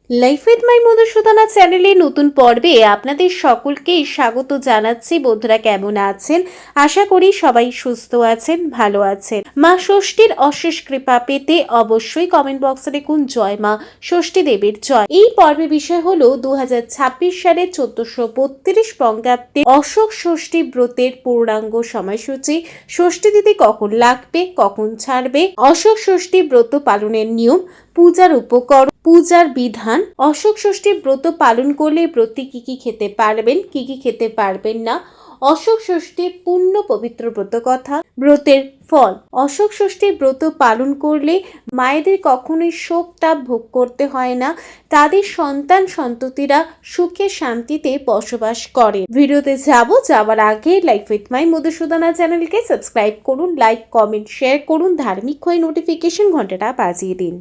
Life with my Madhusudana চ্যানেলে নতুন পর্বে আপনাদের সকলকেই স্বাগত জানাচ্ছি। বন্ধুরা কেমন আছেন? আশা করি সবাই সুস্থ আছেন, ভালো আছেন। মা ষষ্ঠীর অশেষ কৃপা পেতে অবশ্যই কমেন্ট বক্সে লিখুন জয় মা ষষ্ঠী দেবীর জয়। এই পর্বের বিষয় হলো 2026 সালের 1432 বঙ্গাব্দে অশোক ষষ্ঠী ব্রতের পূর্ণাঙ্গ সময়সূচি, ষষ্ঠী তিথি কখন লাগবে, কখন ছাড়বে, অশোক ষষ্ঠী ব্রত পালনের নিয়ম, পূজার উপকরণ, পূজার বিধান, অশোক ষষ্ঠী ব্রত পালন করলে ব্রতী কি কি খেতে পারবেন, কি কি খেতে পারবেন না, অশোক ষষ্ঠীর পূর্ণ পবিত্র ব্রত কথা, ব্রতের ফল। অশোক ষষ্ঠীর ব্রত পালন করলে মায়েদের কখনোই শোক তাপ ভোগ করতে হয় না, তাদের সন্তান সন্ততিরা সুখে শান্তিতে বসবাস করে। ভিডিওতে যাওয়ার আগে লাইফ উইথ মাই মধুসূদনা চ্যানেলকে সাবস্ক্রাইব করুন, লাইক কমেন্ট শেয়ার করুন, ধার্মিক হয়ে নোটিফিকেশন ঘন্টাটা বাজিয়ে দিন।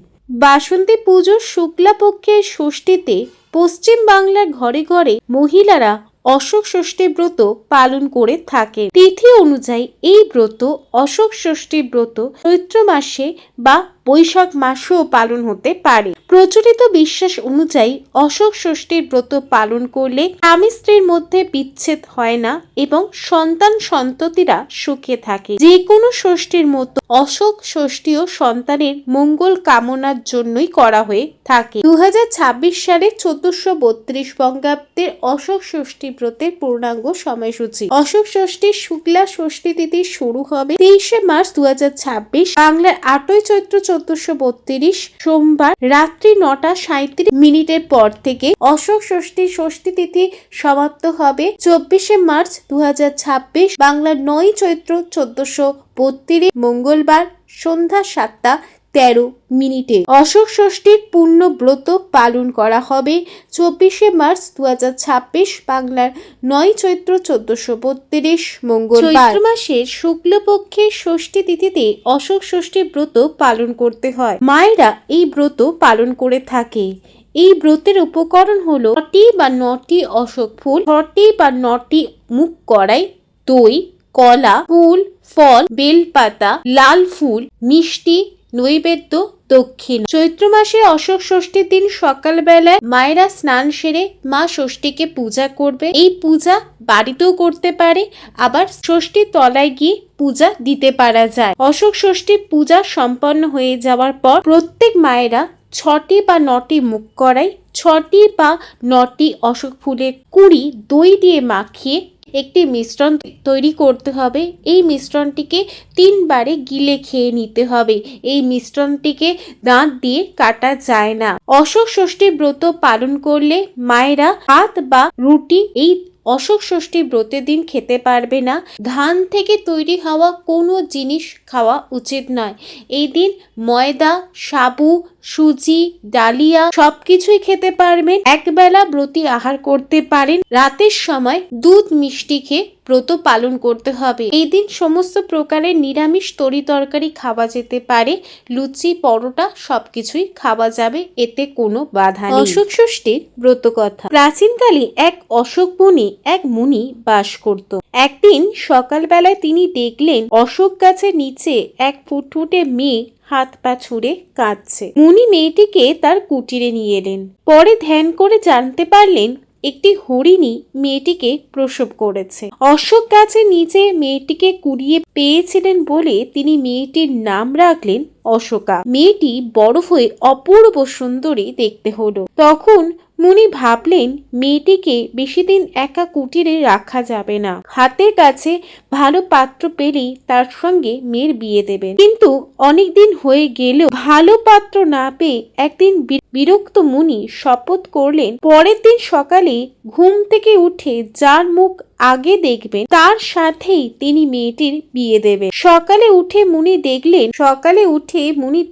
বাসন্তী পুজোর শুক্লা পক্ষের ষষ্ঠীতে পশ্চিম বাংলার ঘরে ঘরে মহিলারা অশোক ষষ্ঠী ব্রত পালন করে থাকে। তিথি অনুযায়ী এই ব্রত অশোক ষষ্ঠী ব্রত চৈত্র মাসে বা বৈশাখ মাসেও পালন হতে পারে। প্রচলিত বিশ্বাস অনুযায়ী অশোক ষষ্ঠীর ব্রত পালন করলে স্বামী স্ত্রীর মধ্যে বিচ্ছেদ হয় না এবং সন্তান সন্ততিরা সুখে থাকে। যে কোনো ষষ্ঠীর মতো অশোক ষষ্ঠীও সন্তানের মঙ্গল কামনার জন্যই করা হয়ে থাকে। 2026 সালে 1432 বঙ্গাব্দের অশোক ষষ্ঠী ব্রতের পূর্ণাঙ্গ সময়সূচি। অশোক ষষ্ঠীর শুক্লা ষষ্ঠী তিথি শুরু হবে 23শে মার্চ 2026, বাংলার 8ই চৈত্র 1432 সোমবার রাত্রি 9:37 পর থেকে। অশোক ষষ্ঠী তিথি সমাপ্ত হবে 24শে মার্চ 2026, বাংলার 9ই চৈত্র 1432 মঙ্গলবার সন্ধ্যা 7:13। অশোক ষষ্ঠীর পূর্ণ ব্রত পালন করা হবে 24শে মার্চ 2026, বাংলার 9ই চৈত্র 1432 মঙ্গলবার। চৈত্র মাসের শুক্লপক্ষের ষষ্ঠী তিথিতে অশোক ষষ্ঠী ব্রত পালন করতে হয়। মায়েরা এই ব্রত পালন করে থাকে। এই ব্রতের উপকরণ হলো 6টি বা 9টি অশোক ফুল, 6টি বা 9টি মুখ কড়াই, দই, কলা, ফুল, ফল, বেলপাতা, লাল ফুল, মিষ্টি, নৈবেদ্য, দক্ষিণ। চৈত্র মাসে অশোক ষষ্ঠীর দিন সকালবেলায় মায়েরা স্নান সেরে মা ষষ্ঠীকে পূজা করবে। এই পূজা বাড়িতেও করতে পারে, আবার ষষ্ঠীর তলায় গিয়ে পূজা দিতে পারা যায়। অশোক ষষ্ঠীর পূজা সম্পন্ন হয়ে যাওয়ার পর প্রত্যেক মায়েরা 6টি বা 9টি মুখ কড়াই, 6টি বা 9টি অশোক ফুলের কুঁড়ি দই দিয়ে মাখিয়ে একটি মিশ্রণ তৈরি করতে হবে। এই মিশ্রণটিকে 3 বারে গিলে খেয়ে নিতে হবে। এই মিশ্রণটিকে দাঁত দিয়ে কাটা যায় না। অশোক ষষ্ঠী ব্রত পালন করলে মায়েরা ভাত বা রুটি এই অশোক ষষ্ঠী ব্রতের দিন খেতে পারবে না। ধান থেকে তৈরি হওয়া কোনো জিনিস খাওয়া উচিত নয়। এই দিন ময়দা, সাবু, সুজি, ডালিয়া সবকিছুই খেতে পারবেন। একবেলা ব্রতী আহার করতে পারেন। রাতের সময় দুধ মিষ্টি খেয়ে ব্রত পালন করতে হবে। এই দিন সমস্ত প্রকারের নিরামিষ তরি তরকারি খাওয়া যেতে পারে। লুচি, পরোটা সবকিছুই খাওয়া যাবে, এতে কোনো বাধা নেই। অশোক ষষ্ঠীর ব্রত কথা। প্রাচীনকালে এক অশোক বনে এক মুনি বাস করত। একদিন সকালবেলায় তিনি দেখলেন অশোক গাছের নিচে এক ফুটফুটে মেয়ে হাত পা ছুঁড়ে কাঁদছে। মুনি মেয়েটিকে তার কুটিরে নিয়ে এলেন। পরে ধ্যান করে জানতে পারলেন একটি হরিণী মেয়েটিকে প্রসব করেছে। অশোক গাছের নিচে মেয়েটিকে কুড়িয়ে পেয়েছিলেন বলে তিনি মেয়েটির নাম রাখলেন অশোকা। মেয়েটি বড় হয়ে অপূর্ব সুন্দরী দেখতে হলো। তখন মুনি ভাবলেন মেয়েটিকে বেশি দিন একা কুটিরে রাখা যাবে না। হাতের কাছে ভালো পাত্র পেলেই তার সঙ্গে মেয়ের বিয়ে দেবেন। কিন্তু অনেক দিন হয়ে গেলেও ভালো পাত্র না পেয়ে একদিন বিরক্ত মুনি শপথ করলেন পরের দিন সকালে ঘুম থেকে উঠে যার মুখ আগে দেখবেন তার সাথেই তিনি মেয়েটির বিয়ে দেবেন। সকালে উঠে মুনি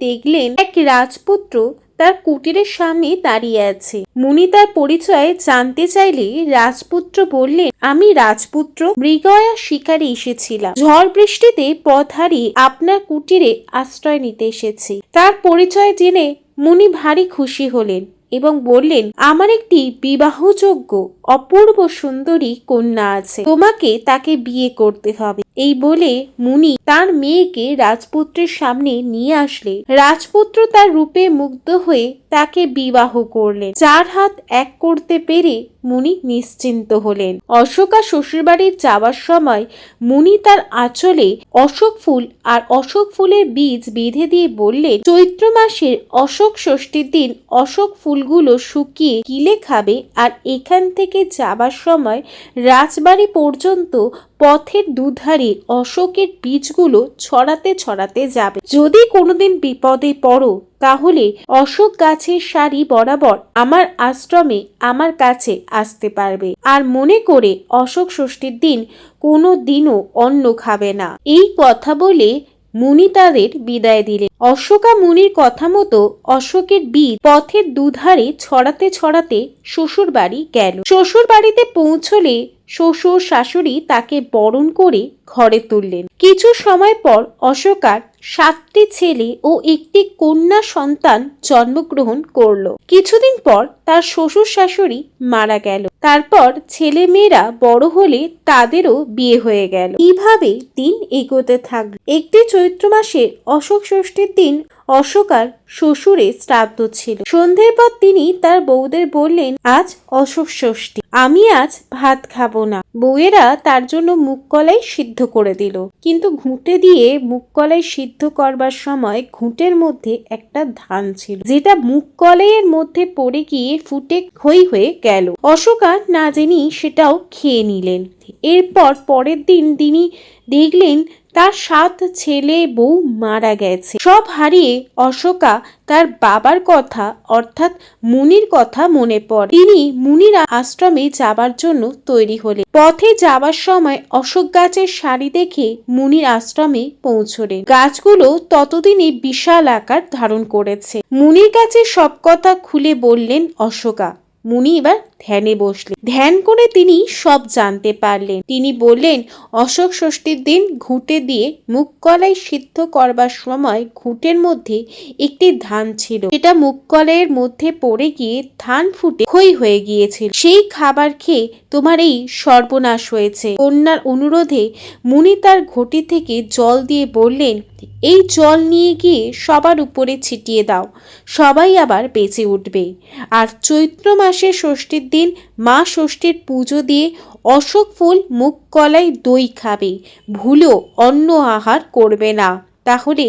দেখলেন এক রাজপুত্র তার কুটিরের সামনে দাঁড়িয়ে আছে। মুনি তার পরিচয় জানতে চাইলে রাজপুত্র বললেন, আমি রাজপুত্র মৃগয়া শিকারে এসেছিলাম। ঝড় বৃষ্টিতে পথ হারিয়ে আপনার কুটিরে আশ্রয় নিতে এসেছি। তার পরিচয় জেনে মুনি ভারী খুশি হলেন এবং বললেন, আমার একটি বিবাহযোগ্য অপূর্ব সুন্দরী কন্যা আছে, তোমাকে তাকে বিয়ে করতে হবে। এই বলে মুনি তার মেয়েকে রাজপুত্রের সামনে নিয়ে আসলে রাজপুত্র তার রূপে মুগ্ধ হয়ে তাকে বিবাহ করলেন। 4 হাত এক করতে পেরে মুনি নিশ্চিন্ত হলেন। অশোকা শ্বশুরবাড়ির যাওয়ার সময় মুনি তার আঁচলে অশোক ফুল আর অশোক ফুলের বীজ বেঁধে দিয়ে বললেন, চৈত্র মাসের অশোক ষষ্ঠীর দিন অশোক ফুলগুলো শুকিয়ে গিলে খাবে, আর এখান থেকে যাবার সময় রাজবাড়ি পর্যন্ত পথের দুধারে অশোকের বীজগুলো ছড়াতে ছড়াতে যাবে। যদি কোনোদিন বিপদে পড়ো তাহলে অশোক গাছের সারি বরাবর আমার আশ্রমে আমার কাছে আসতে পারবে। আর মনে করে অশোক ষষ্ঠীর দিন কোনো দিনও অন্ন খাবে না। এই কথা বলে মুনি তাদের বিদায় দিলেন। অশোকা মুনির কথা মতো অশোকের বীজ পথের দুধারে ছড়াতে ছড়াতে শ্বশুর বাড়ি গেল। শ্বশুর বাড়িতে পৌঁছলে শ্বশুর শাশুড়ি তাকে বরণ করে ঘরে তুললেন। কিছু সময় পর অশোকার 7টি ছেলে ও একটি কন্যা সন্তান জন্মগ্রহণ করলো। কিছুদিন পর তার শ্বশুর শাশুড়ি মারা গেল। তারপর ছেলে মেয়েরা বড় হলে তাদেরও বিয়ে হয়ে গেল। এইভাবে দিন এগোতে থাকলো। একটি চৈত্র মাসের অশোক ষষ্ঠীর দিন অশোকার শ্বশুরের শ্রাদ্ধ ছিল। সন্ধ্যের পর তিনি তার বউদের বললেন, আজ অশোক ষষ্ঠী, আমি আজ ভাত খাবো না। বউয়েরা তার জন্য মুগ কলাই সিদ্ধ করে দিল, কিন্তু ঘুঁটে দিয়ে মুগ কলাই সিদ্ধ করবার সময় ঘুঁটের মধ্যে একটা ধান ছিল, যেটা মুগ কলাইয়ের মধ্যে পড়ে গিয়ে ফুটে ক্ষয় হয়ে গেল। অশোকা না জেনেই সেটাও খেয়ে নিলেন। এরপর পরের দিন তিনি দেখলেন তার 7 ছেলে বউ মারা গেছে। সব হারিয়ে অশোকা তার বাবার কথা অর্থাৎ মুনির কথা মনে পড়ে। তিনি মুনির আশ্রমে যাবার জন্য তৈরি হলেন। পথে যাবার সময় অশোক গাছের সারি দেখে মুনির আশ্রমে পৌঁছলেন। গাছগুলো ততদিনে বিশাল আকার ধারণ করেছে। মুনির কাছে সব কথা খুলে বললেন অশোকা। মুনি এবার ধ্যানে বসলেন। ধ্যান করে তিনি সব জানতে পারলেন। তিনি বললেন, অশোক ষষ্ঠীর দিন ঘুঁটে দিয়ে মুগ কলাই সিদ্ধ করবার সময় ঘুঁটের মধ্যে একটি ধান ছিল, সেটা মুগ কলাইয়ের মধ্যে পড়ে গিয়ে ধান ফুটে ক্ষয় হয়ে গিয়েছিল। সেই খাবার খেয়ে তোমার এই সর্বনাশ হয়েছে। কন্যার অনুরোধে মুনি তার ঘটি থেকে জল দিয়ে বললেন, এই জল নিয়ে গিয়ে সবার উপরে ছিটিয়ে দাও, সবাই আবার বেঁচে উঠবে। আর চৈত্র মাসের ষষ্ঠীর দিন মা ষষ্ঠীর পুজো দিয়ে অশোক ফুল মুগ কলাই দই খাবে, ভুলেও অন্ন আহার করবে না, তাহলে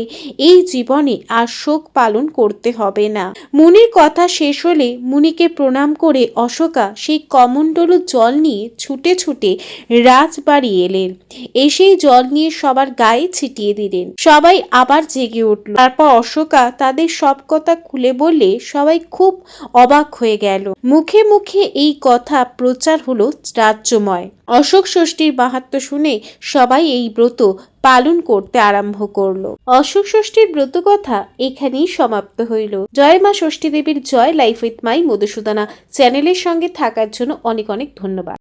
এই জীবনে আর শোক পালন করতে হবে না। মুনির কথা শেষ হলে মুনিকে প্রণাম করে অশোকা সেই কমণ্ডলু জল নিয়ে ছুটে ছুটে রাজবাড়ি এলেন। এসেই জল নিয়ে সবার গায়ে ছিটিয়ে দিলেন। সবাই আবার জেগে উঠল। তারপর অশোকা তাদের সব কথা খুলে বললে সবাই খুব অবাক হয়ে গেল। মুখে মুখে এই কথা প্রচার হলো রাজ্যময়। অশোক ষষ্ঠীর মাহাত্ম্য শুনে সবাই এই ব্রত পালন করতে আরম্ভ করলো। অশোক ষষ্ঠীর ব্রত কথা এখানেই সমাপ্ত হইল। জয় মা ষষ্ঠী দেবীর জয়। লাইফ উইথ মাই মধুসূদনা চ্যানেলের সঙ্গে থাকার জন্য অনেক অনেক ধন্যবাদ।